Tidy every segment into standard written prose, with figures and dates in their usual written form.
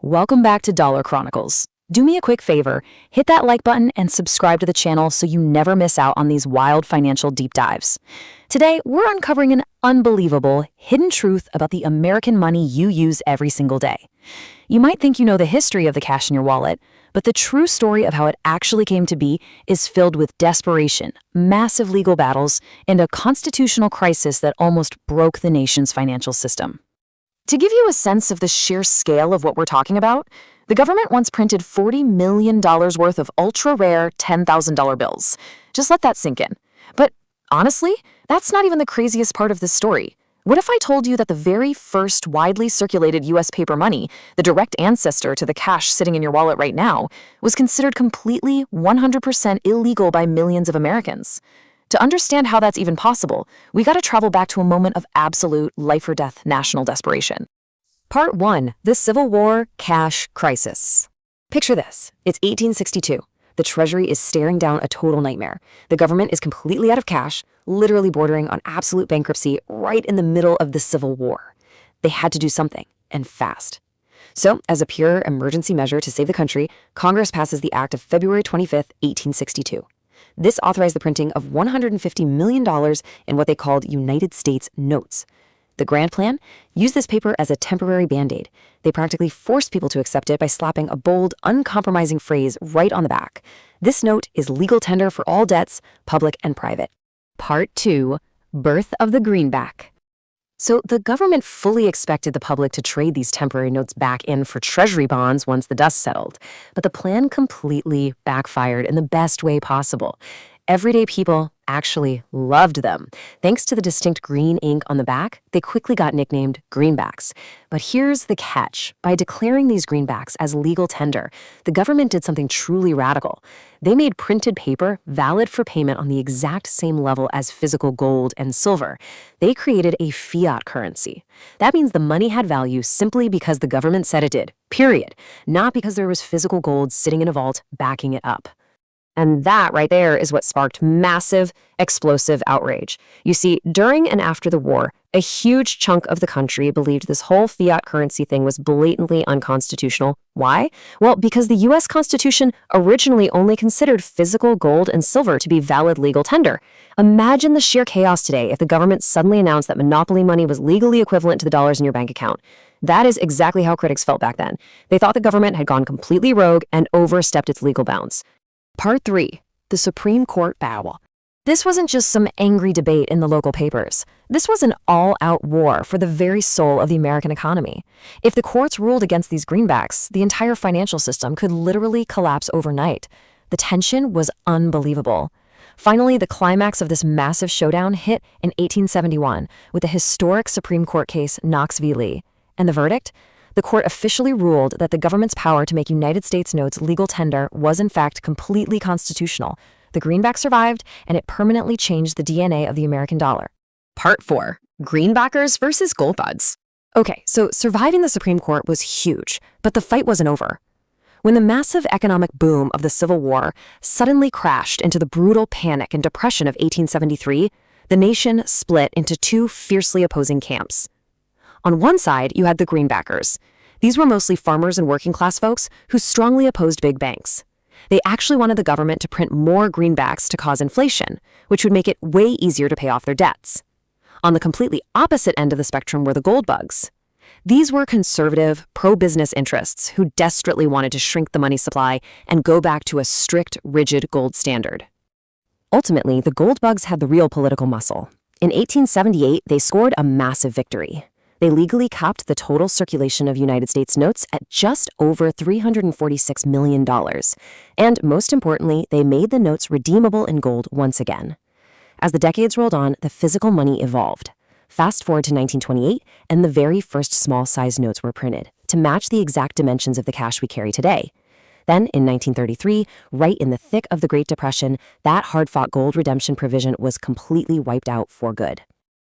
Welcome back to Dollar Chronicles. Do me a quick favor, hit that like button and subscribe to the channel so you never miss out on these wild financial deep dives. Today, we're uncovering an unbelievable, hidden truth about the American money you use every single day. You might think you know the history of the cash in your wallet, but the true story of how it actually came to be is filled with desperation, massive legal battles, and a constitutional crisis that almost broke the nation's financial system. To give you a sense of the sheer scale of what we're talking about, the government once printed $40 million worth of ultra-rare $10,000 bills. Just let that sink in. But honestly, that's not even the craziest part of this story. What if I told you that the very first widely circulated U.S. paper money, the direct ancestor to the cash sitting in your wallet right now, was considered completely 100% illegal by millions of Americans? To understand how that's even possible, we gotta travel back to a moment of absolute life-or-death national desperation. Part 1. The Civil War Cash Crisis. Picture this. It's 1862. The Treasury is staring down a total nightmare. The government is completely out of cash, literally bordering on absolute bankruptcy right in the middle of the Civil War. They had to do something, and fast. So, as a pure emergency measure to save the country, Congress passes the Act of February 25th, 1862. This authorized the printing of $150 million in what they called United States notes. The grand plan? Use this paper as a temporary Band-Aid. They practically forced people to accept it by slapping a bold, uncompromising phrase right on the back. This note is legal tender for all debts, public and private. Part 2. Birth of the Greenback. So the government fully expected the public to trade these temporary notes back in for treasury bonds once the dust settled. But the plan completely backfired in the best way possible. Everyday people actually loved them. Thanks to the distinct green ink on the back, they quickly got nicknamed greenbacks. But here's the catch. By declaring these greenbacks as legal tender, the government did something truly radical. They made printed paper valid for payment on the exact same level as physical gold and silver. They created a fiat currency. That means the money had value simply because the government said it did, period, not because there was physical gold sitting in a vault backing it up. And that right there is what sparked massive, explosive outrage. You see, during and after the war, a huge chunk of the country believed this whole fiat currency thing was blatantly unconstitutional. Why? Well, because the U.S. Constitution originally only considered physical gold and silver to be valid legal tender. Imagine the sheer chaos today if the government suddenly announced that monopoly money was legally equivalent to the dollars in your bank account. That is exactly how critics felt back then. They thought the government had gone completely rogue and overstepped its legal bounds. Part 3. The Supreme Court Battle. This wasn't just some angry debate in the local papers. This was an all-out war for the very soul of the American economy. If the courts ruled against these greenbacks, the entire financial system could literally collapse overnight. The tension was unbelievable. Finally, the climax of this massive showdown hit in 1871 with the historic Supreme Court case Knox v. Lee. And the verdict? The court officially ruled that the government's power to make United States notes legal tender was in fact completely constitutional. The greenback survived, and it permanently changed the DNA of the American dollar. Part 4. Greenbackers versus gold bugs. Okay, so surviving the Supreme Court was huge, but the fight wasn't over. When the massive economic boom of the Civil War suddenly crashed into the brutal panic and depression of 1873, the nation split into two fiercely opposing camps. On one side, you had the greenbackers. These were mostly farmers and working-class folks who strongly opposed big banks. They actually wanted the government to print more greenbacks to cause inflation, which would make it way easier to pay off their debts. On the completely opposite end of the spectrum were the gold bugs. These were conservative, pro-business interests who desperately wanted to shrink the money supply and go back to a strict, rigid gold standard. Ultimately, the gold bugs had the real political muscle. In 1878, they scored a massive victory. They legally capped the total circulation of United States notes at just over $346 million. And most importantly, they made the notes redeemable in gold once again. As the decades rolled on, the physical money evolved. Fast forward to 1928, and the very first small-sized notes were printed to match the exact dimensions of the cash we carry today. Then, in 1933, right in the thick of the Great Depression, that hard-fought gold redemption provision was completely wiped out for good.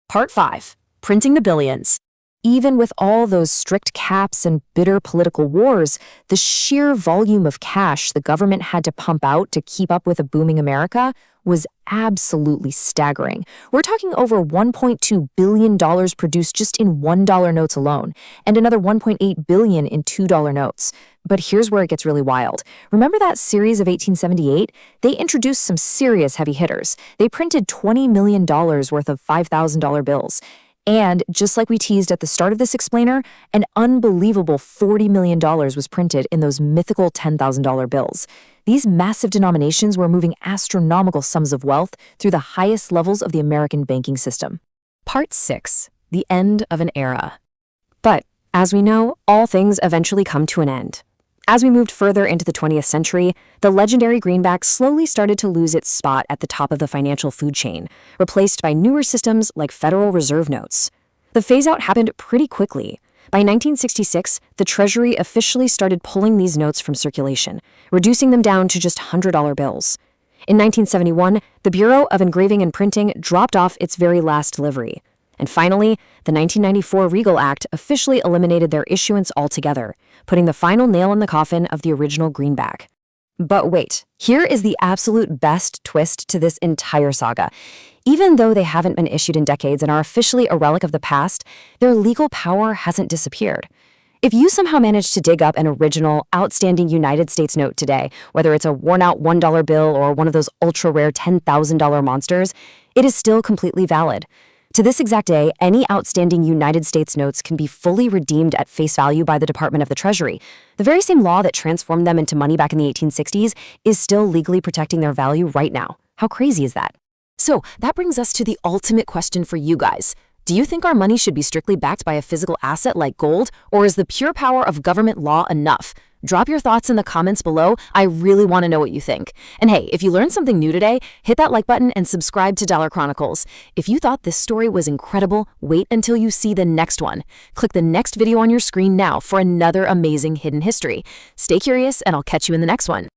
Part 5. Printing the billions. Even with all those strict caps and bitter political wars, the sheer volume of cash the government had to pump out to keep up with a booming America was absolutely staggering. We're talking over $1.2 billion produced just in $1 notes alone, and another $1.8 billion in $2 notes. But here's where it gets really wild. Remember that series of 1878? They introduced some serious heavy hitters. They printed $20 million worth of $5,000 bills. And just like we teased at the start of this explainer, an unbelievable $40 million was printed in those mythical $10,000 bills. These massive denominations were moving astronomical sums of wealth through the highest levels of the American banking system. Part 6. The End of an Era. But, as we know, all things eventually come to an end. As we moved further into the 20th century, the legendary greenback slowly started to lose its spot at the top of the financial food chain, replaced by newer systems like Federal Reserve notes. The phase-out happened pretty quickly. By 1966, the Treasury officially started pulling these notes from circulation, reducing them down to just $100 bills. In 1971, the Bureau of Engraving and Printing dropped off its very last delivery. And finally, the 1994 Regal Act officially eliminated their issuance altogether, putting the final nail in the coffin of the original greenback. But wait, here is the absolute best twist to this entire saga. Even though they haven't been issued in decades and are officially a relic of the past, their legal power hasn't disappeared. If you somehow manage to dig up an original, outstanding United States note today, whether it's a worn-out $1 bill or one of those ultra-rare $10,000 monsters, it is still completely valid. To this exact day, any outstanding United States notes can be fully redeemed at face value by the Department of the Treasury. The very same law that transformed them into money back in the 1860s is still legally protecting their value right now. How crazy is that? So that brings us to the ultimate question for you guys. Do you think our money should be strictly backed by a physical asset like gold, or is the pure power of government law enough? Drop your thoughts in the comments below. I really want to know what you think. And hey, if you learned something new today, hit that like button and subscribe to Dollar Chronicles. If you thought this story was incredible, wait until you see the next one. Click the next video on your screen now for another amazing hidden history. Stay curious, and I'll catch you in the next one.